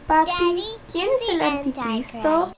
Papi, ¿quién es el anticristo?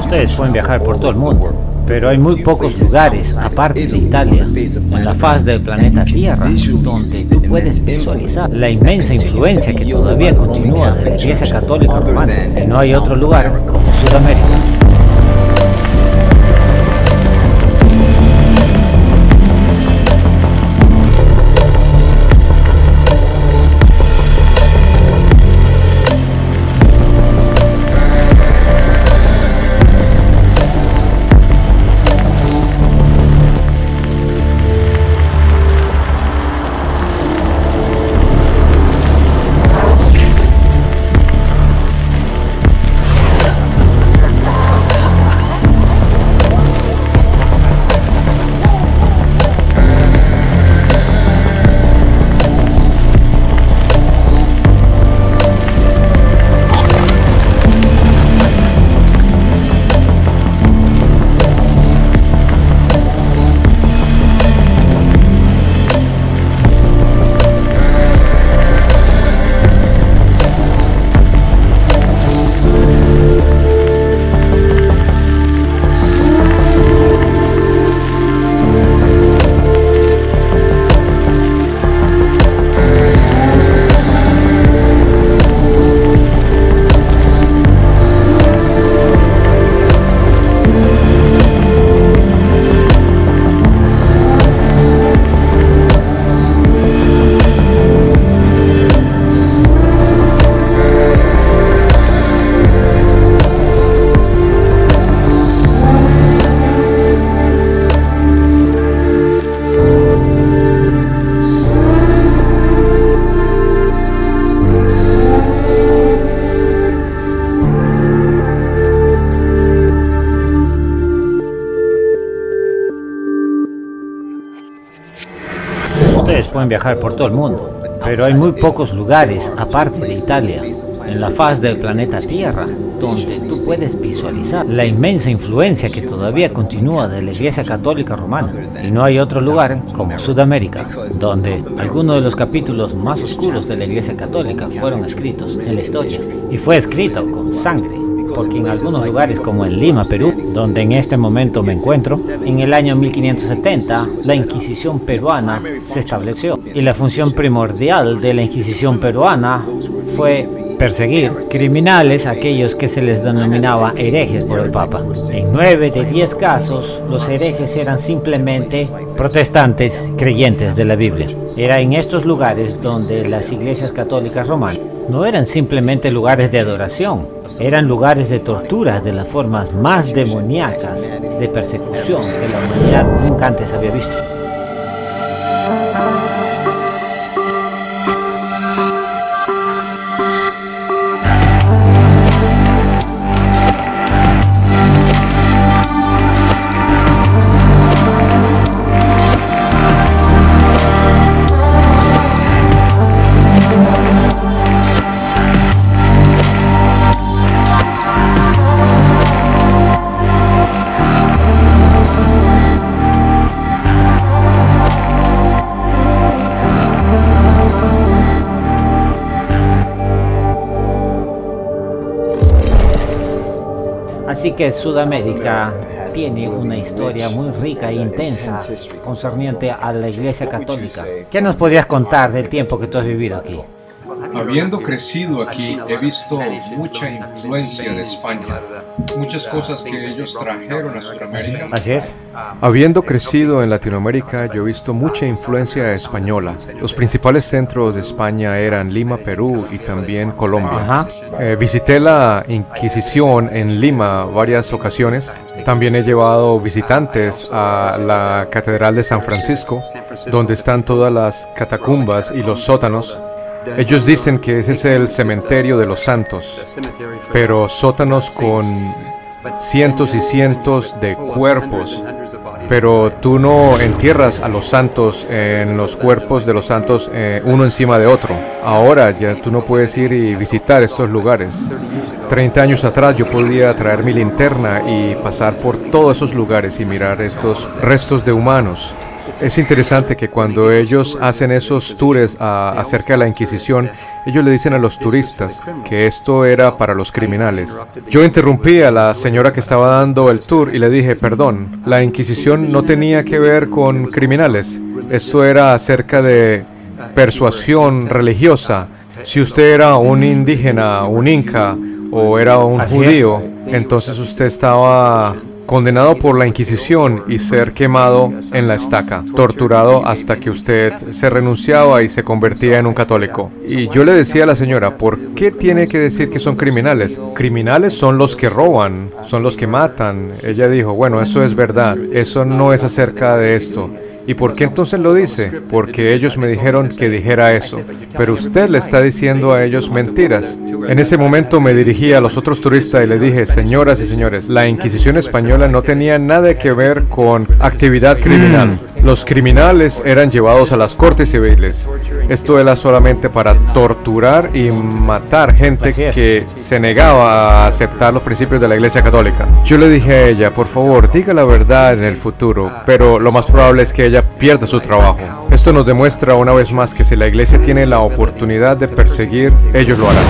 Ustedes pueden viajar por todo el mundo, pero hay muy pocos lugares, aparte de Italia, en la faz del planeta Tierra, donde tú puedes visualizar la inmensa influencia que todavía continúa de la Iglesia Católica Romana. Y no hay otro lugar como Sudamérica. Ustedes pueden viajar por todo el mundo, pero hay muy pocos lugares, aparte de Italia, en la faz del planeta Tierra, donde tú puedes visualizar la inmensa influencia que todavía continúa de la Iglesia Católica Romana. Y no hay otro lugar como Sudamérica, donde algunos de los capítulos más oscuros de la Iglesia Católica fueron escritos en la historia. Y fue escrito con sangre, porque en algunos lugares como en Lima, Perú, donde en este momento me encuentro, en el año 1570 la Inquisición peruana se estableció y la función primordial de la Inquisición peruana fue perseguir criminales, aquellos que se les denominaba herejes por el Papa. En 9 de 10 casos, los herejes eran simplemente protestantes creyentes de la Biblia. Era en estos lugares donde las iglesias católicas romanas no eran simplemente lugares de adoración, eran lugares de tortura de las formas más demoníacas de persecución que la humanidad nunca antes había visto. Así que Sudamérica tiene una historia muy rica e intensa concerniente a la Iglesia Católica. ¿Qué nos podrías contar del tiempo que tú has vivido aquí? Habiendo crecido aquí, he visto mucha influencia de España, muchas cosas que ellos trajeron a Sudamérica. Así es. Habiendo crecido en Latinoamérica, yo he visto mucha influencia española. Los principales centros de España eran Lima, Perú y también Colombia. Visité la Inquisición en Lima varias ocasiones. También he llevado visitantes a la Catedral de San Francisco, donde están todas las catacumbas y los sótanos. Ellos dicen que ese es el cementerio de los santos, pero sótanos con cientos y cientos de cuerpos pero tú no entierras a los santos en los cuerpos de los santos uno encima de otro. Ahora ya tú no puedes ir y visitar estos lugares. 30 años atrás yo podía traer mi linterna y pasar por todos esos lugares y mirar estos restos de humanos. Es interesante que cuando ellos hacen esos tours acerca de la Inquisición, ellos le dicen a los turistas que esto era para los criminales. Yo interrumpí a la señora que estaba dando el tour y le dije, perdón, la Inquisición no tenía que ver con criminales. Esto era acerca de persuasión religiosa. Si usted era un indígena, un inca o era un judío, entonces usted estaba condenado por la Inquisición y ser quemado en la estaca, torturado hasta que usted se renunciaba y se convertía en un católico. Y yo le decía a la señora, ¿por qué tiene que decir que son criminales? Criminales son los que roban, son los que matan. Ella dijo, bueno, eso es verdad, eso no es acerca de esto. ¿Y por qué entonces lo dice? Porque ellos me dijeron que dijera eso. Pero usted le está diciendo a ellos mentiras. En ese momento me dirigí a los otros turistas y les dije, señoras y señores, la Inquisición española no tenía nada que ver con actividad criminal. Los criminales eran llevados a las cortes civiles. Esto era solamente para torturar y matar gente que se negaba a aceptar los principios de la Iglesia Católica. Yo le dije a ella, por favor, diga la verdad en el futuro, pero lo más probable es que ella pierda su trabajo. Esto nos demuestra una vez más que si la Iglesia tiene la oportunidad de perseguir, ellos lo harán.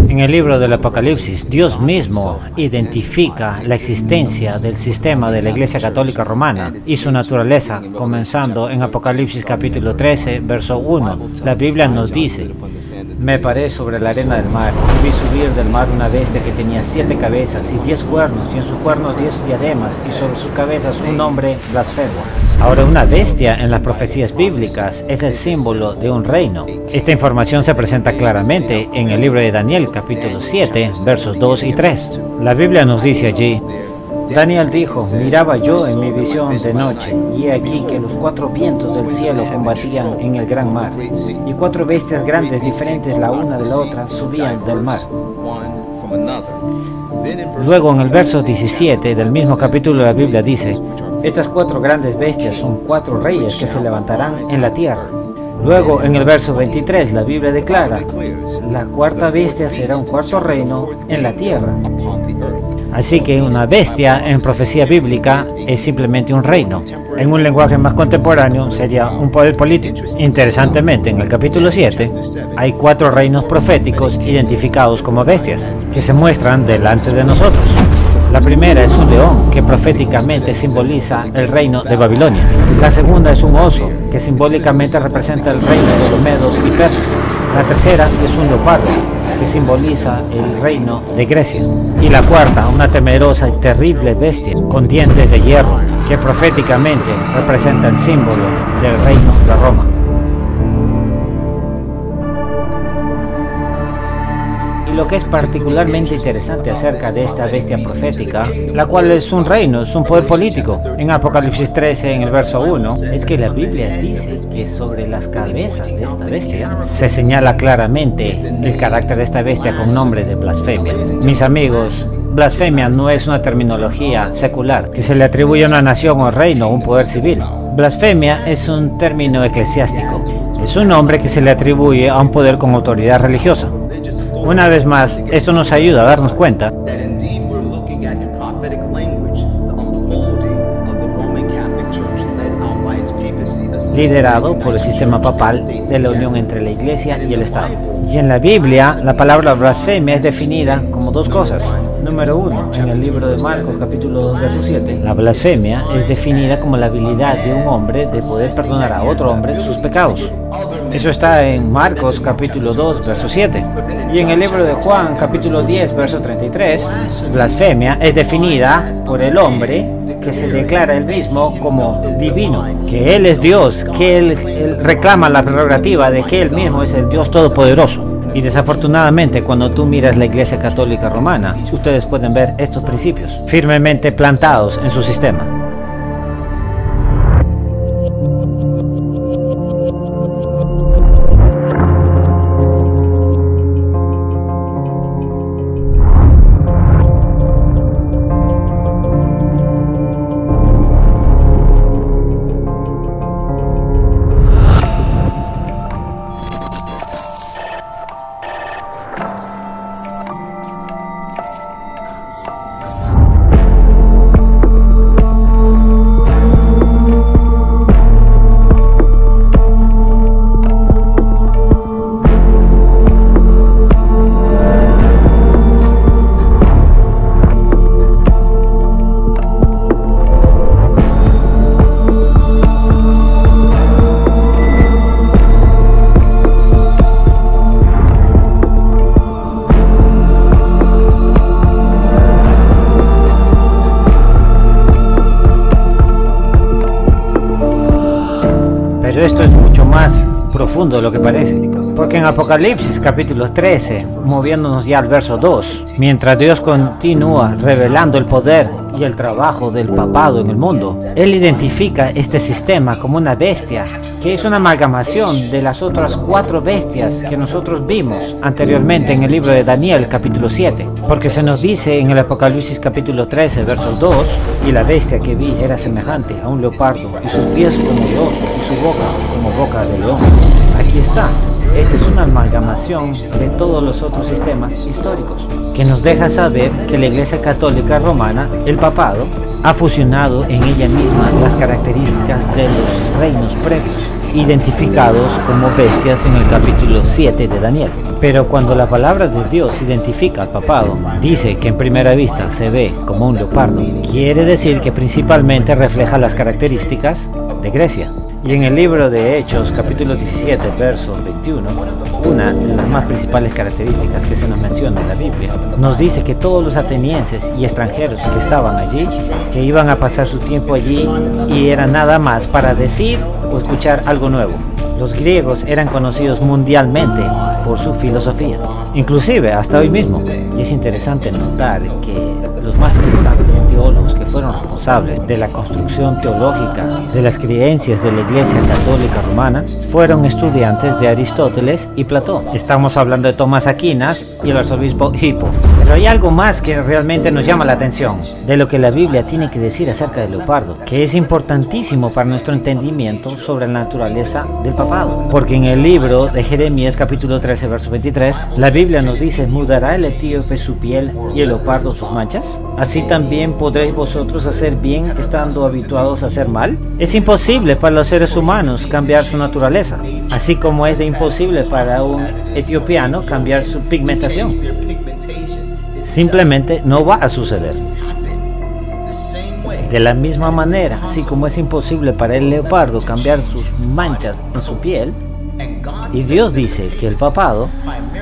En el libro del Apocalipsis, Dios mismo identifica la existencia del sistema de la Iglesia Católica Romana y su naturaleza, comenzando en Apocalipsis capítulo 13, verso 1. La Biblia nos dice, me paré sobre la arena del mar y vi subir del mar una bestia que tenía 7 cabezas y 10 cuernos, y en sus cuernos 10 diademas, y sobre sus cabezas un nombre blasfemo. Ahora, una bestia en las profecías bíblicas es el símbolo de un reino. Esta información se presenta claramente en el libro de Daniel, capítulo 7, versos 2 y 3. La Biblia nos dice allí, Daniel dijo, miraba yo en mi visión de noche, y he aquí que los 4 vientos del cielo combatían en el gran mar, y 4 bestias grandes diferentes la una de la otra subían del mar. Luego en el verso 17 del mismo capítulo la Biblia dice, estas 4 grandes bestias son 4 reyes que se levantarán en la tierra. Luego en el verso 23 la Biblia declara, la 4ª bestia será un 4º reino en la tierra. Así que una bestia en profecía bíblica es simplemente un reino. En un lenguaje más contemporáneo sería un poder político. Interesantemente, en el capítulo 7 hay 4 reinos proféticos identificados como bestias que se muestran delante de nosotros. La primera es un león, que proféticamente simboliza el reino de Babilonia. La segunda es un oso, que simbólicamente representa el reino de los medos y persas. La tercera es un leopardo, que simboliza el reino de Grecia. Y la cuarta, una temerosa y terrible bestia con dientes de hierro, que proféticamente representa el símbolo del reino de Roma. Y lo que es particularmente interesante acerca de esta bestia profética, la cual es un reino, es un poder político, en Apocalipsis 13, en el verso 1, es que la Biblia dice que sobre las cabezas de esta bestia se señala claramente el carácter de esta bestia con nombre de blasfemia. Mis amigos, blasfemia no es una terminología secular que se le atribuye a una nación o reino o un poder civil. Blasfemia es un término eclesiástico. Es un nombre que se le atribuye a un poder con autoridad religiosa. Una vez más, esto nos ayuda a darnos cuenta liderado por el sistema papal de la unión entre la Iglesia y el Estado. Y en la Biblia, la palabra blasfemia es definida como dos cosas. Número 1, en el libro de Marcos, capítulo 2, verso 7, la blasfemia es definida como la habilidad de un hombre de poder perdonar a otro hombre sus pecados. Eso está en Marcos, capítulo 2, verso 7. Y en el libro de Juan, capítulo 10, verso 33, blasfemia es definida por el hombre que se declara él mismo como divino, que él es Dios, que él reclama la prerrogativa de que él mismo es el Dios todopoderoso. Y desafortunadamente, cuando tú miras la Iglesia Católica Romana, ustedes pueden ver estos principios firmemente plantados en su sistema. Pero esto es mucho más profundo de lo que parece, porque en Apocalipsis capítulo 13, moviéndonos ya al verso 2, mientras Dios continúa revelando el poder y el trabajo del papado en el mundo, Él identifica este sistema como una bestia, que es una amalgamación de las otras 4 bestias que nosotros vimos anteriormente en el libro de Daniel capítulo 7, porque se nos dice en el Apocalipsis capítulo 13, verso 2, y la bestia que vi era semejante a un leopardo, y sus pies como de oso, y su boca como boca de león. Aquí está. Esta es una amalgamación de todos los otros sistemas históricos, que nos deja saber que la Iglesia Católica Romana, el papado, ha fusionado en ella misma las características de los reinos previos, identificados como bestias en el capítulo 7 de Daniel. Pero cuando la palabra de Dios identifica al papado, dice que en primera vista se ve como un leopardo, quiere decir que principalmente refleja las características de Grecia. Y en el libro de Hechos, capítulo 17, verso 21, una de las más principales características que se nos menciona en la Biblia, nos dice que todos los atenienses y extranjeros que estaban allí, que iban a pasar su tiempo allí y era nada más para decir o escuchar algo nuevo. Los griegos eran conocidos mundialmente por su filosofía, inclusive hasta hoy mismo. Y es interesante notar que los más importantes teólogos que fueron responsables de la construcción teológica de las creencias de la Iglesia Católica Romana fueron estudiantes de Aristóteles y Platón. Estamos hablando de Tomás Aquinas y el arzobispo Hippo. Pero hay algo más que realmente nos llama la atención de lo que la Biblia tiene que decir acerca del leopardo, que es importantísimo para nuestro entendimiento sobre la naturaleza del papado. Porque en el libro de Jeremías capítulo 13 verso 23, la Biblia nos dice: ¿mudará el etíope su piel y el leopardo sus manchas? ¿Así también podréis vosotros hacer bien estando habituados a hacer mal? Es imposible para los seres humanos cambiar su naturaleza, así como es imposible para un etiopiano cambiar su pigmentación. Simplemente no va a suceder. De la misma manera, así como es imposible para el leopardo cambiar sus manchas en su piel, y Dios dice que el papado,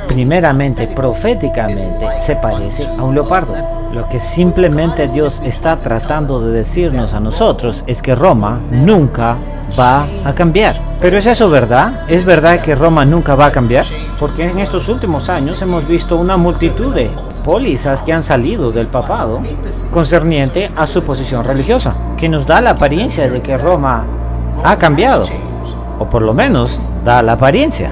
primeramente proféticamente, se parece a un leopardo. Lo que simplemente Dios está tratando de decirnos a nosotros es que Roma nunca va a cambiar. Pero ¿es eso verdad? ¿Es verdad que Roma nunca va a cambiar? Porque en estos últimos años hemos visto una multitud de pólizas que han salido del papado concerniente a su posición religiosa, que nos da la apariencia de que Roma ha cambiado, o por lo menos da la apariencia.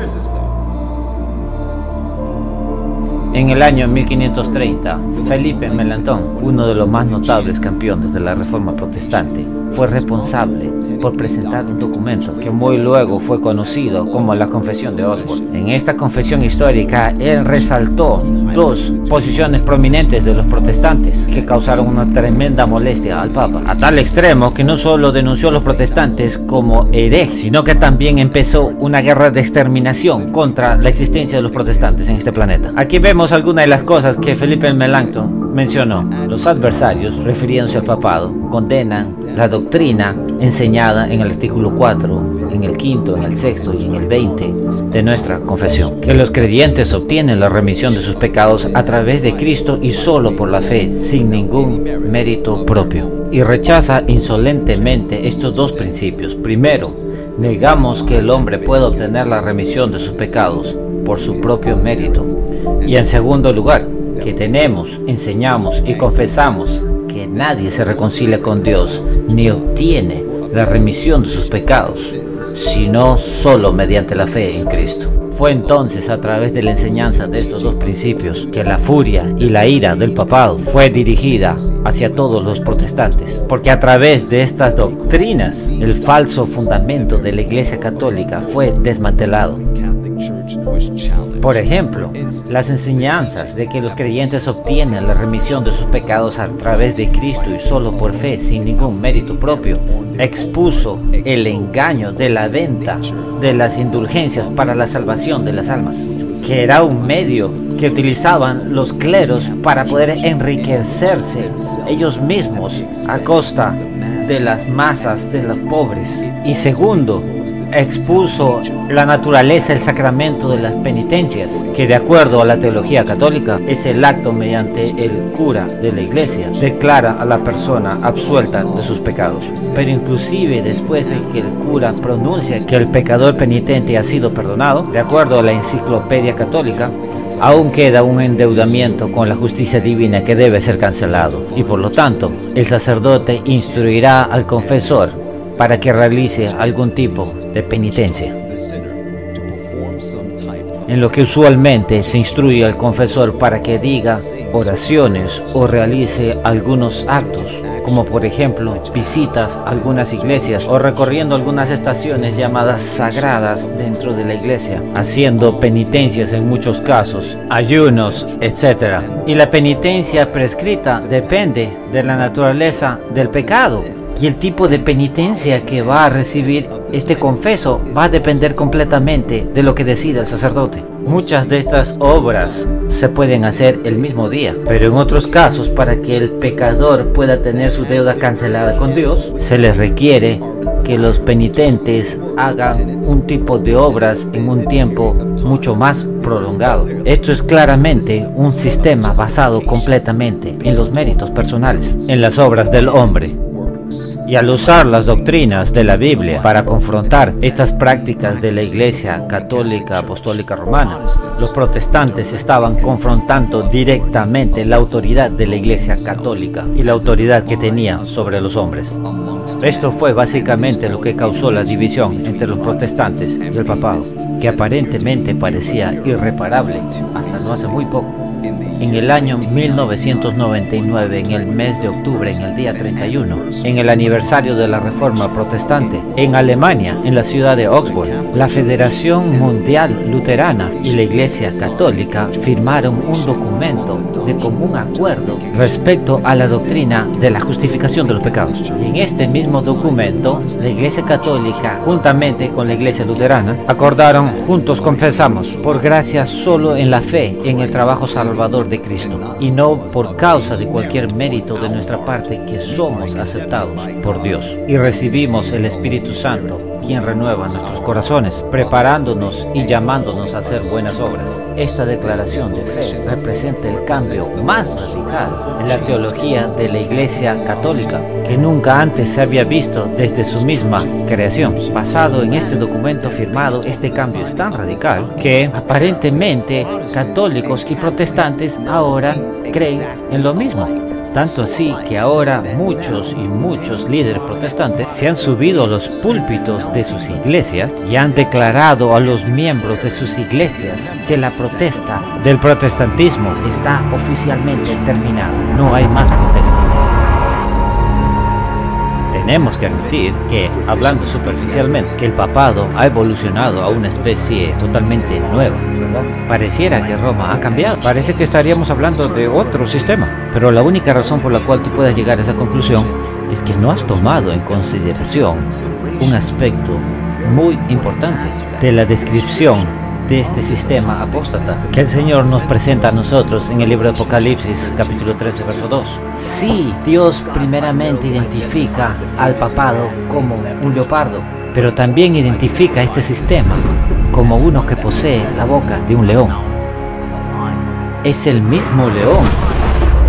En el año 1530, Felipe Melanchthon, uno de los más notables campeones de la Reforma Protestante, fue responsable por presentar un documento que muy luego fue conocido como la Confesión de Osborne. En esta confesión histórica, él resaltó dos posiciones prominentes de los protestantes que causaron una tremenda molestia al Papa, a tal extremo que no solo denunció a los protestantes como herejes, sino que también empezó una guerra de exterminación contra la existencia de los protestantes en este planeta. Aquí vemos algunas de las cosas que Felipe Melanchthon mencionó. Los adversarios, refiriéndose al papado, condenan la doctrina enseñada en el artículo 4, en el 5, en el 6 y en el 20 de nuestra confesión, que los creyentes obtienen la remisión de sus pecados a través de Cristo y solo por la fe, sin ningún mérito propio. Y rechaza insolentemente estos dos principios. Primero, negamos que el hombre pueda obtener la remisión de sus pecados por su propio mérito. Y en segundo lugar, que tenemos, enseñamos y confesamos que nadie se reconcilia con Dios ni obtiene la remisión de sus pecados, sino solo mediante la fe en Cristo. Fue entonces a través de la enseñanza de estos dos principios que la furia y la ira del papado fue dirigida hacia todos los protestantes, porque a través de estas doctrinas el falso fundamento de la Iglesia Católica fue desmantelado. Por ejemplo, las enseñanzas de que los creyentes obtienen la remisión de sus pecados a través de Cristo y solo por fe, sin ningún mérito propio, expuso el engaño de la venta de las indulgencias para la salvación de las almas, que era un medio que utilizaban los cleros para poder enriquecerse ellos mismos a costa de las masas de los pobres. Y segundo, expuso la naturaleza del sacramento de las penitencias, que de acuerdo a la teología católica es el acto mediante el cura de la iglesia declara a la persona absuelta de sus pecados. Pero inclusive después de que el cura pronuncia que el pecador penitente ha sido perdonado, de acuerdo a la enciclopedia católica, aún queda un endeudamiento con la justicia divina que debe ser cancelado, y por lo tanto el sacerdote instruirá al confesor para que realice algún tipo de penitencia, en lo que usualmente se instruye al confesor para que diga oraciones o realice algunos actos, como por ejemplo visitas a algunas iglesias o recorriendo algunas estaciones llamadas sagradas dentro de la iglesia, haciendo penitencias en muchos casos, ayunos, etc. Y la penitencia prescrita depende de la naturaleza del pecado. Y el tipo de penitencia que va a recibir este confeso va a depender completamente de lo que decida el sacerdote. Muchas de estas obras se pueden hacer el mismo día, pero en otros casos, para que el pecador pueda tener su deuda cancelada con Dios, se les requiere que los penitentes hagan un tipo de obras en un tiempo mucho más prolongado. Esto es claramente un sistema basado completamente en los méritos personales, en las obras del hombre. Y al usar las doctrinas de la Biblia para confrontar estas prácticas de la Iglesia Católica Apostólica Romana, los protestantes estaban confrontando directamente la autoridad de la Iglesia Católica y la autoridad que tenía sobre los hombres. Esto fue básicamente lo que causó la división entre los protestantes y el papado, que aparentemente parecía irreparable hasta no hace muy poco. En el año 1999, en el mes de octubre, en el día 31, en el aniversario de la Reforma Protestante, en Alemania, en la ciudad de Augsburg, la Federación Mundial Luterana y la Iglesia Católica firmaron un documento de común acuerdo respecto a la doctrina de la justificación de los pecados. Y en este mismo documento, la Iglesia Católica, juntamente con la Iglesia Luterana, acordaron: juntos confesamos, por gracia solo en la fe, en el trabajo salvador de Cristo, y no por causa de cualquier mérito de nuestra parte, que somos aceptados por Dios y recibimos el Espíritu Santo, quien renueva nuestros corazones, preparándonos y llamándonos a hacer buenas obras. Esta declaración de fe representa el cambio más radical en la teología de la Iglesia Católica, que nunca antes se había visto desde su misma creación. Basado en este documento firmado, este cambio es tan radical que aparentemente católicos y protestantes ahora creen en lo mismo. Tanto así que ahora muchos líderes protestantes se han subido a los púlpitos de sus iglesias y han declarado a los miembros de sus iglesias que la protesta del protestantismo está oficialmente terminada. No hay más protesta. tenemos que admitir que, hablando superficialmente, que el papado ha evolucionado a una especie totalmente nueva, ¿verdad? Pareciera que Roma ha cambiado. Parece que estaríamos hablando de otro sistema. Pero la única razón por la cual tú puedes llegar a esa conclusión es que no has tomado en consideración un aspecto muy importante de la descripción de este sistema apóstata que el Señor nos presenta a nosotros en el libro de Apocalipsis, capítulo 13, verso 2. Sí, Dios primeramente identifica al papado como un leopardo, pero también identifica este sistema como uno que posee la boca de un león. Es el mismo león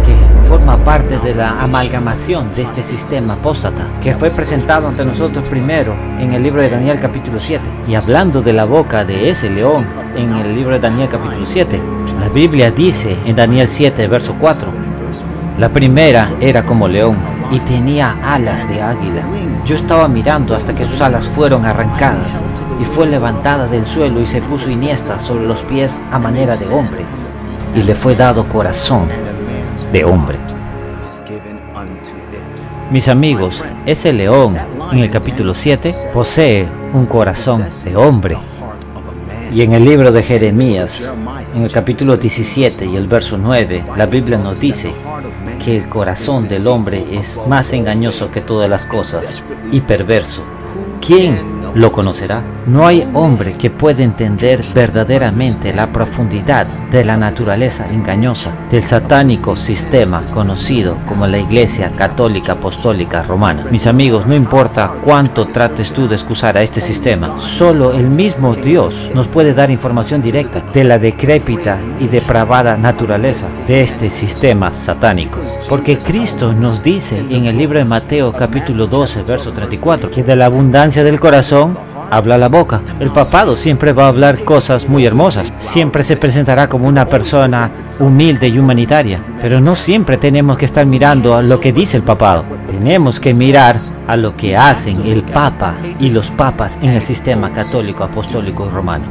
que forma parte de la amalgamación de este sistema apóstata que fue presentado ante nosotros primero en el libro de Daniel capítulo 7. Y hablando de la boca de ese león en el libro de Daniel capítulo 7, la Biblia dice en Daniel 7 verso 4: la primera era como león y tenía alas de águila. Yo estaba mirando hasta que sus alas fueron arrancadas y fue levantada del suelo y se puso iniesta sobre los pies a manera de hombre, y le fue dado corazón de hombre. Mis amigos, ese león en el capítulo 7 posee un corazón de hombre. Y en el libro de Jeremías, en el capítulo 17 y el verso 9, la Biblia nos dice que el corazón del hombre es más engañoso que todas las cosas y perverso. ¿Quién lo conocerá? No hay hombre que pueda entender verdaderamente la profundidad de la naturaleza engañosa del satánico sistema conocido como la Iglesia Católica Apostólica Romana. Mis amigos, no importa cuánto trates tú de excusar a este sistema, solo el mismo Dios nos puede dar información directa de la decrépita y depravada naturaleza de este sistema satánico. Porque Cristo nos dice en el libro de Mateo capítulo 12 verso 34 que de la abundancia del corazón habla la boca. El papado siempre va a hablar cosas muy hermosas, siempre se presentará como una persona humilde y humanitaria, pero no siempre tenemos que estar mirando a lo que dice el papado. Tenemos que mirar a lo que hacen el papa y los papas en el sistema católico, apostólico y romano.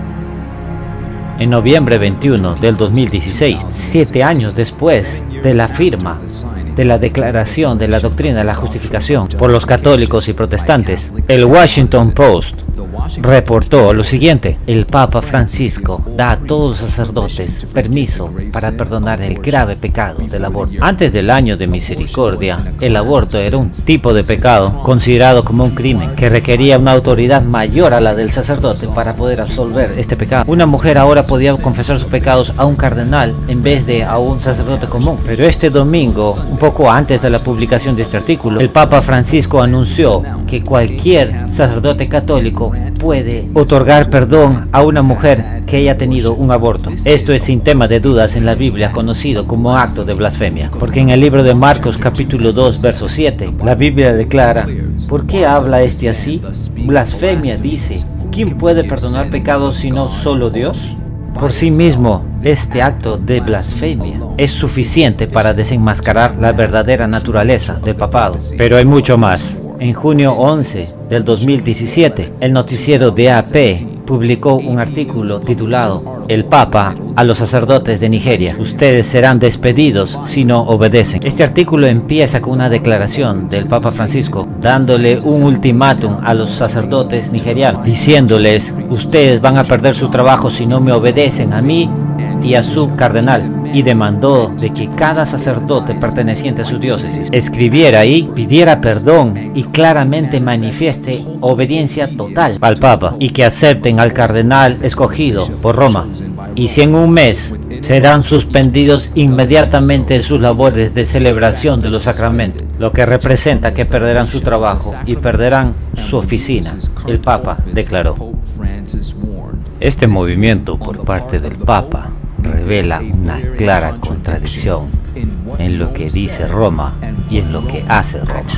En noviembre 21 del 2016, 7 años después de la firma de la declaración de la doctrina de la justificación por los católicos y protestantes, el Washington Post reportó lo siguiente: el Papa Francisco da a todos los sacerdotes permiso para perdonar el grave pecado del aborto. Antes del año de misericordia, el aborto era un tipo de pecado considerado como un crimen que requería una autoridad mayor a la del sacerdote para poder absolver este pecado. Una mujer ahora podía confesar sus pecados a un cardenal en vez de a un sacerdote común. Pero este domingo, un poco antes de la publicación de este artículo, el Papa Francisco anunció que cualquier sacerdote católico puede otorgar perdón a una mujer que haya tenido un aborto. Esto es sin tema de dudas en la Biblia conocido como acto de blasfemia, porque en el libro de Marcos capítulo 2 verso 7 la Biblia declara: ¿por qué habla este así? Blasfemia, dice. ¿Quién puede perdonar pecados sino solo Dios? Por sí mismo, este acto de blasfemia es suficiente para desenmascarar la verdadera naturaleza del papado. Pero hay mucho más. En junio 11 del 2017, el noticiero DAP publicó un artículo titulado "El Papa a los sacerdotes de Nigeria: ustedes serán despedidos si no obedecen". Este artículo empieza con una declaración del Papa Francisco dándole un ultimátum a los sacerdotes nigerianos, diciéndoles: ustedes van a perder su trabajo si no me obedecen a mí y a su cardenal, y demandó de que cada sacerdote perteneciente a su diócesis escribiera y pidiera perdón y claramente manifieste obediencia total al Papa y que acepten al cardenal escogido por Roma, y si en un mes serán suspendidos inmediatamente de sus labores de celebración de los sacramentos, lo que representa que perderán su trabajo y perderán su oficina, el Papa declaró. Este movimiento por parte del Papa revela una clara contradicción en lo que dice Roma y en lo que hace Roma,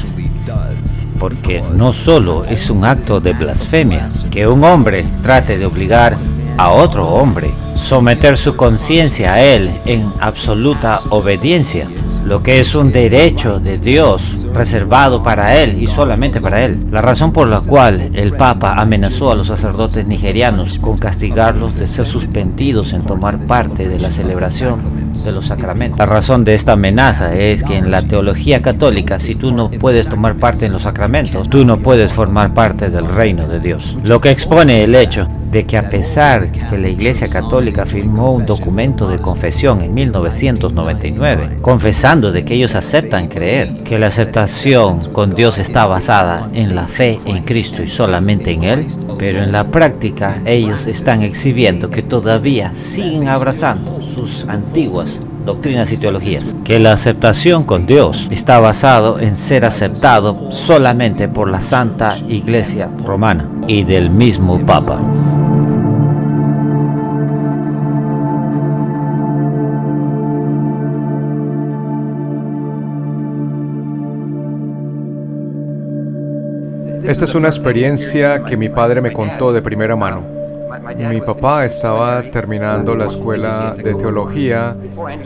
porque no solo es un acto de blasfemia que un hombre trate de obligar a otro hombre, someter su conciencia a él en absoluta obediencia, lo que es un derecho de Dios reservado para él y solamente para él. La razón por la cual el Papa amenazó a los sacerdotes nigerianos con castigarlos de ser suspendidos en tomar parte de la celebración de los sacramentos. La razón de esta amenaza es que en la teología católica, si tú no puedes tomar parte en los sacramentos, tú no puedes formar parte del reino de Dios. Lo que expone el hecho de que a pesar que la Iglesia Católica firmó un documento de confesión en 1999, confesando de que ellos aceptan creer que la aceptación con Dios está basada en la fe en Cristo y solamente en Él, pero en la práctica ellos están exhibiendo que todavía siguen abrazando sus antiguas doctrinas y teologías, que la aceptación con Dios está basado en ser aceptado solamente por la Santa Iglesia Romana y del mismo Papa. Esta es una experiencia que mi padre me contó de primera mano. Mi papá estaba terminando la escuela de teología.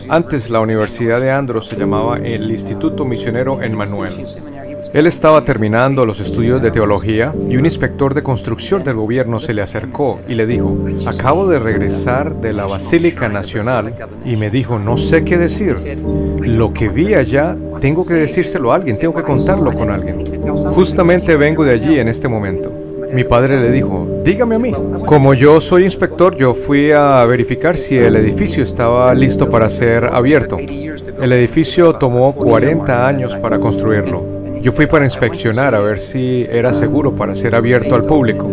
Antes la Universidad de Andros se llamaba el Instituto Misionero Emmanuel. Él estaba terminando los estudios de teología y un inspector de construcción del gobierno se le acercó y le dijo: acabo de regresar de la Basílica Nacional, y me dijo, no sé qué decir. Lo que vi allá, tengo que decírselo a alguien, tengo que contarlo con alguien. Justamente vengo de allí en este momento. Mi padre le dijo, dígame a mí. Como yo soy inspector, yo fui a verificar si el edificio estaba listo para ser abierto. El edificio tomó 40 años para construirlo. Yo fui para inspeccionar a ver si era seguro para ser abierto al público.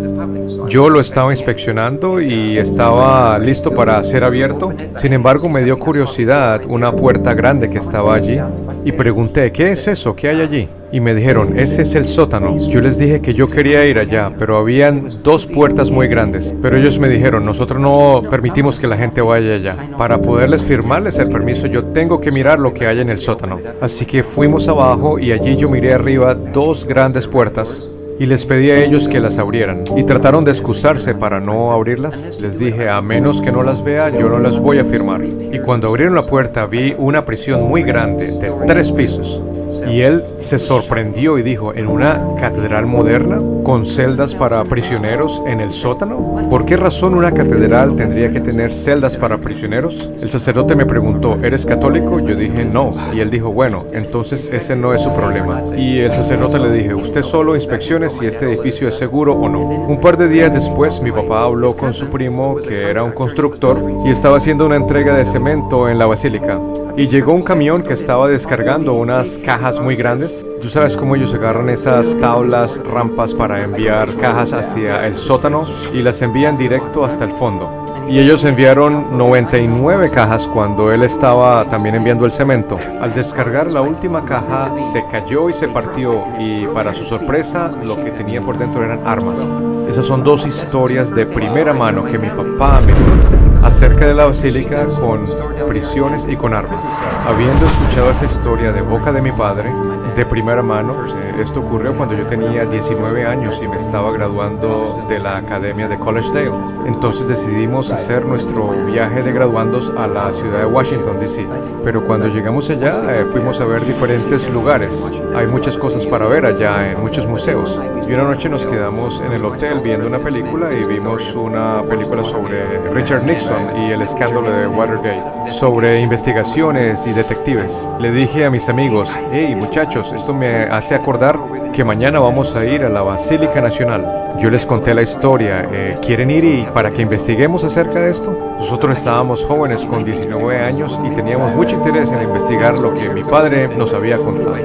Yo lo estaba inspeccionando y estaba listo para ser abierto. Sin embargo, me dio curiosidad una puerta grande que estaba allí y pregunté, ¿qué es eso? ¿Qué hay allí? Y me dijeron, ese es el sótano. Yo les dije que yo quería ir allá, pero habían dos puertas muy grandes. Pero ellos me dijeron, nosotros no permitimos que la gente vaya allá. Para poderles firmarles el permiso, yo tengo que mirar lo que hay en el sótano. Así que fuimos abajo y allí yo miré arriba dos grandes puertas y les pedí a ellos que las abrieran. Y trataron de excusarse para no abrirlas. Les dije, a menos que no las vea, yo no las voy a firmar. Y cuando abrieron la puerta, vi una prisión muy grande, de 3 pisos. Y él se sorprendió y dijo, ¿en una catedral moderna? ¿Con celdas para prisioneros en el sótano? ¿Por qué razón una catedral tendría que tener celdas para prisioneros? El sacerdote me preguntó, ¿eres católico? Yo dije, no. Y él dijo, bueno, entonces ese no es su problema. Y el sacerdote le dije, usted solo inspeccione si este edificio es seguro o no. Un par de días después, mi papá habló con su primo, que era un constructor, y estaba haciendo una entrega de cemento en la basílica. Y llegó un camión que estaba descargando unas cajas muy grandes. Tú sabes cómo ellos agarran esas tablas, rampas para enviar cajas hacia el sótano y las envían directo hasta el fondo. Y ellos enviaron 99 cajas cuando él estaba también enviando el cemento. Al descargar la última caja se cayó y se partió, y para su sorpresa lo que tenía por dentro eran armas. Esas son 2 historias de primera mano que mi papá me contó acerca de la basílica, con prisiones y con armas. Habiendo escuchado esta historia de boca de mi padre, de primera mano, esto ocurrió cuando yo tenía 19 años y me estaba graduando de la academia de Collegedale. Entonces decidimos hacer nuestro viaje de graduandos a la ciudad de Washington, D.C. Pero cuando llegamos allá, fuimos a ver diferentes lugares. Hay muchas cosas para ver allá, en muchos museos. Y una noche nos quedamos en el hotel viendo una película y vimos una película sobre Richard Nixon y el escándalo de Watergate, sobre investigaciones y detectives. Le dije a mis amigos, hey muchachos, esto me hace acordar que mañana vamos a ir a la Basílica Nacional. Yo les conté la historia. ¿Quieren ir y para que investiguemos acerca de esto? Nosotros estábamos jóvenes con 19 años y teníamos mucho interés en investigar lo que mi padre nos había contado.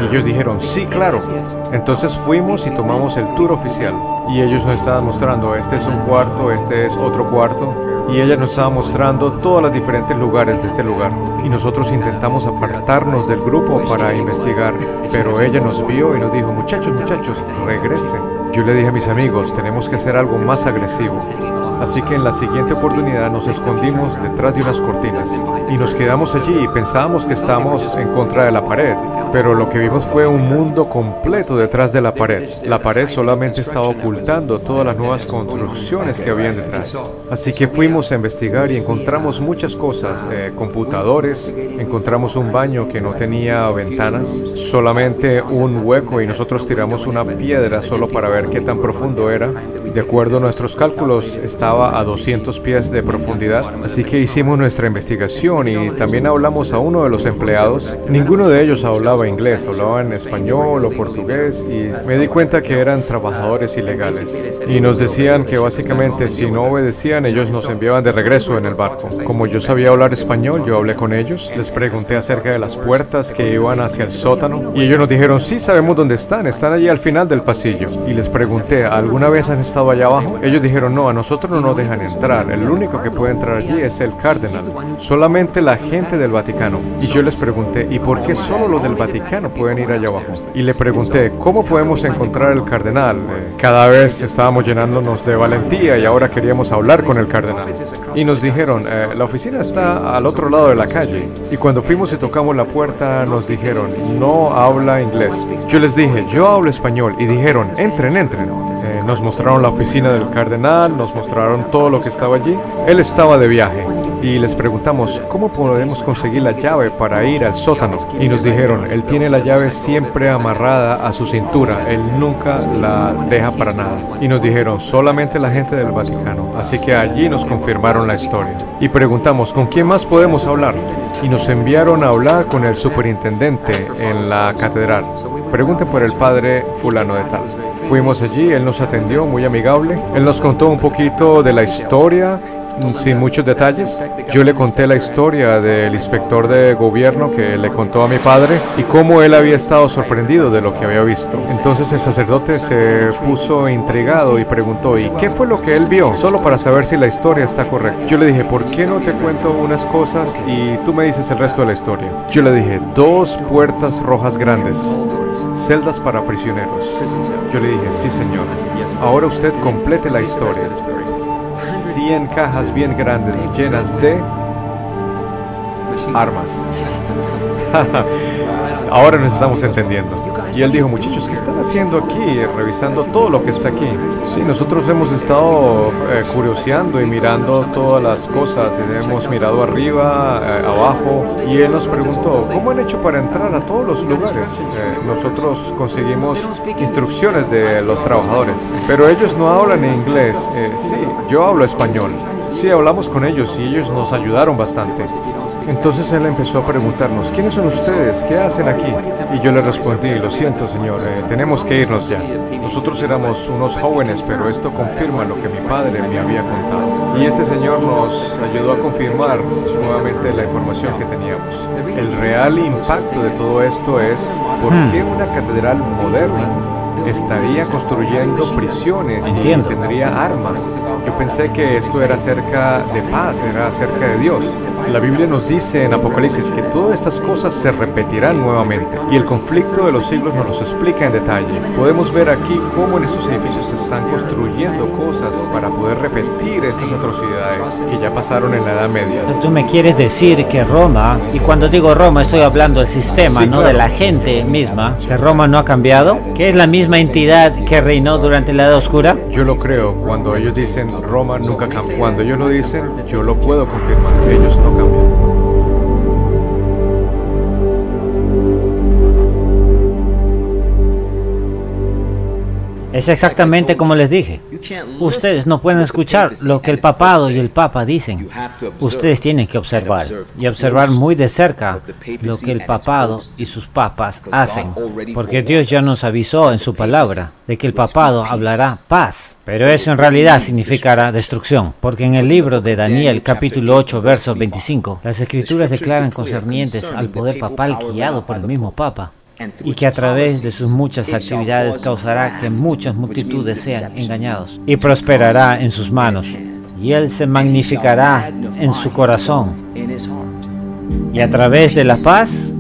Y ellos dijeron, sí, claro. Entonces fuimos y tomamos el tour oficial. Y ellos nos estaban mostrando, este es un cuarto, este es otro cuarto. Y ella nos estaba mostrando todos los diferentes lugares de este lugar. Y nosotros intentamos apartarnos del grupo para investigar. Pero ella nos vio y nos dijo, muchachos, regresen. Yo le dije a mis amigos, tenemos que hacer algo más agresivo. Así que en la siguiente oportunidad nos escondimos detrás de unas cortinas. Y nos quedamos allí y pensábamos que estábamos en contra de la pared. Pero lo que vimos fue un mundo completo detrás de la pared. La pared solamente estaba ocultando todas las nuevas construcciones que habían detrás. Así que fuimos empezamos a investigar y encontramos muchas cosas, computadores, encontramos un baño que no tenía ventanas, solamente un hueco, y nosotros tiramos una piedra solo para ver qué tan profundo era. De acuerdo a nuestros cálculos, estaba a 200 pies de profundidad, así que hicimos nuestra investigación y también hablamos a uno de los empleados. Ninguno de ellos hablaba inglés, hablaban español o portugués, y me di cuenta que eran trabajadores ilegales. Y nos decían que básicamente si no obedecían, ellos nos enviaban de regreso en el barco. Como yo sabía hablar español, yo hablé con ellos, les pregunté acerca de las puertas que iban hacia el sótano, y ellos nos dijeron, sí, sabemos dónde están allí al final del pasillo. Y les pregunté, ¿alguna vez han estado allá abajo? Ellos dijeron, no, a nosotros no nos dejan entrar, el único que puede entrar allí es el cardenal, solamente la gente del Vaticano. Y yo les pregunté, ¿y por qué solo los del Vaticano pueden ir allá abajo? Y le pregunté, ¿cómo podemos encontrar al cardenal? Cada vez estábamos llenándonos de valentía y ahora queríamos hablar con el cardenal. Y nos dijeron, la oficina está al otro lado de la calle. Y cuando fuimos y tocamos la puerta, nos dijeron, no habla inglés. Yo les dije, yo hablo español, y dijeron, entren, entren. Nos mostraron la oficina del cardenal, nos mostraron todo lo que estaba allí. Él estaba de viaje y les preguntamos, ¿cómo podemos conseguir la llave para ir al sótano? Y nos dijeron, él tiene la llave siempre amarrada a su cintura, él nunca la deja para nada. Y nos dijeron, solamente la gente del Vaticano. Así que allí nos confirmaron la historia. Y preguntamos, ¿con quién más podemos hablar? Y nos enviaron a hablar con el superintendente en la catedral. Pregunten por el padre fulano de tal. Fuimos allí, él nos atendió muy amigable, él nos contó un poquito de la historia, sin muchos detalles. Yo le conté la historia del inspector de gobierno que le contó a mi padre y cómo él había estado sorprendido de lo que había visto. Entonces el sacerdote se puso intrigado y preguntó, ¿y qué fue lo que él vio? Solo para saber si la historia está correcta. Yo le dije, ¿por qué no te cuento unas cosas y tú me dices el resto de la historia? Yo le dije, 2 puertas rojas grandes, celdas para prisioneros. Yo le dije, sí señor, ahora usted complete la historia. 100 cajas bien grandes llenas de armas. Ahora nos estamos entendiendo. Y él dijo, muchachos, ¿qué están haciendo aquí? Revisando todo lo que está aquí. Sí, nosotros hemos estado curioseando y mirando todas las cosas. Hemos mirado arriba, abajo. Y él nos preguntó, ¿cómo han hecho para entrar a todos los lugares? Nosotros conseguimos instrucciones de los trabajadores. Pero ellos no hablan inglés. Sí, yo hablo español. Sí, hablamos con ellos y ellos nos ayudaron bastante. Entonces él empezó a preguntarnos, ¿quiénes son ustedes? ¿Qué hacen aquí? Y yo le respondí, lo siento señor, tenemos que irnos ya. Nosotros éramos unos jóvenes, pero esto confirma lo que mi padre me había contado. Y este señor nos ayudó a confirmar nuevamente la información que teníamos. El real impacto de todo esto es, ¿por qué una catedral moderna estaría construyendo prisiones y tendría armas? Yo pensé que esto era acerca de paz, era acerca de Dios. La Biblia nos dice en Apocalipsis que todas estas cosas se repetirán nuevamente y el conflicto de los siglos nos los explica en detalle. Podemos ver aquí cómo en estos edificios se están construyendo cosas para poder repetir estas atrocidades que ya pasaron en la Edad Media. Tú me quieres decir que Roma, y cuando digo Roma estoy hablando del sistema, sí, no claro, de la gente misma, que Roma no ha cambiado, que es la misma entidad que reinó durante la Edad Oscura. Yo lo creo. Cuando ellos dicen Roma nunca cambió, cuando ellos lo dicen, yo lo puedo confirmar. Ellos no cambian. Es exactamente como les dije. Ustedes no pueden escuchar lo que el papado y el papa dicen. Ustedes tienen que observar y observar muy de cerca lo que el papado y sus papas hacen. Porque Dios ya nos avisó en su palabra de que el papado hablará paz. Pero eso en realidad significará destrucción. Porque en el libro de Daniel, capítulo 8, verso 25, las escrituras declaran concernientes al poder papal guiado por el mismo papa, y que a través de sus muchas actividades causará que muchas multitudes sean engañados, y prosperará en sus manos, y él se magnificará en su corazón, y a través de la paz,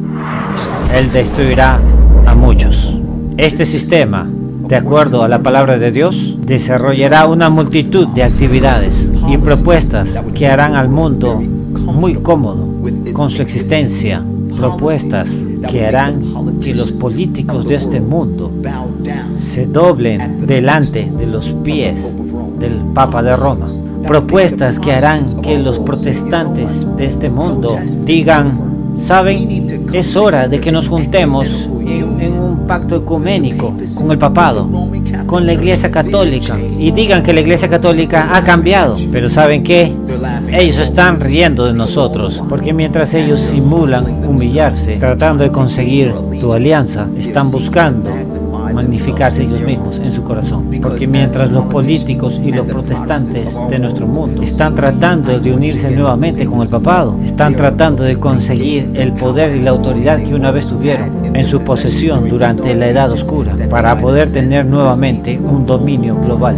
él destruirá a muchos. Este sistema, de acuerdo a la palabra de Dios, desarrollará una multitud de actividades y propuestas que harán al mundo muy cómodo con su existencia, propuestas que harán que los políticos de este mundo se doblen delante de los pies del Papa de Roma. propuestas que harán que los protestantes de este mundo digan: ¿saben? Es hora de que nos juntemos en un pacto ecuménico con el papado, con la Iglesia Católica, y digan que la Iglesia Católica ha cambiado. Pero ¿saben qué? Ellos están riendo de nosotros, porque mientras ellos simulan humillarse, tratando de conseguir tu alianza, están buscando magnificarse ellos mismos en su corazón. Porque mientras los políticos y los protestantes de nuestro mundo están tratando de unirse nuevamente con el papado, están tratando de conseguir el poder y la autoridad que una vez tuvieron en su posesión durante la Edad Oscura, para poder tener nuevamente un dominio global.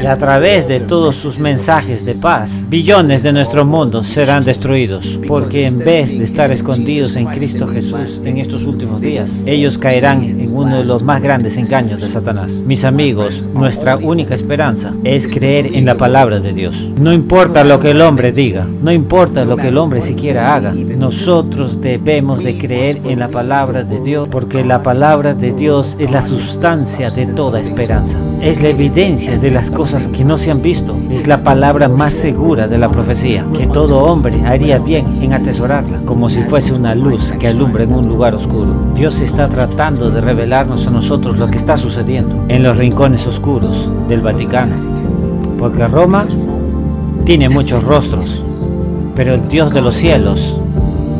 Y a través de todos sus mensajes de paz, billones de nuestro mundo serán destruidos, porque en vez de estar escondidos en Cristo Jesús en estos últimos días, ellos caerán en uno de los más grandes engaños de Satanás. Mis amigos, nuestra única esperanza es creer en la palabra de Dios. No importa lo que el hombre diga, no importa lo que el hombre siquiera haga, nosotros debemos de creer en la palabra de Dios, porque la palabra de Dios es la sustancia de toda esperanza. Es la evidencia de las cosas que no se han visto. Es la palabra más segura de la profecía, que todo hombre haría bien en atesorarla, como si fuese una luz que alumbra en un lugar oscuro. Dios está tratando de revelarnos a nosotros lo que está sucediendo en los rincones oscuros del Vaticano, porque Roma tiene muchos rostros, pero el Dios de los cielos,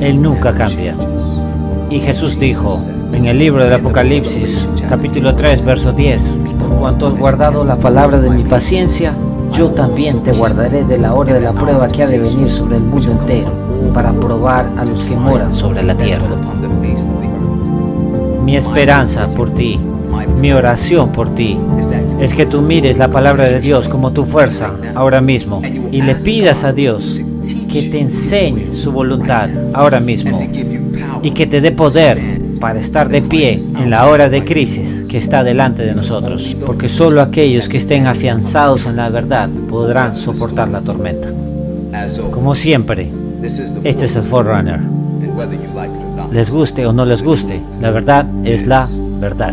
Él nunca cambia. Y Jesús dijo en el libro del Apocalipsis, capítulo 3, verso 10: por cuanto has guardado la palabra de mi paciencia, yo también te guardaré de la hora de la prueba que ha de venir sobre el mundo entero, para probar a los que moran sobre la tierra. Mi esperanza por ti, mi oración por ti, es que tú mires la palabra de Dios como tu fuerza ahora mismo, y le pidas a Dios que te enseñe su voluntad ahora mismo, y que te dé poder para estar de pie en la hora de crisis que está delante de nosotros, porque solo aquellos que estén afianzados en la verdad podrán soportar la tormenta. Como siempre, este es el Forerunner. Les guste o no les guste, la verdad es la verdad.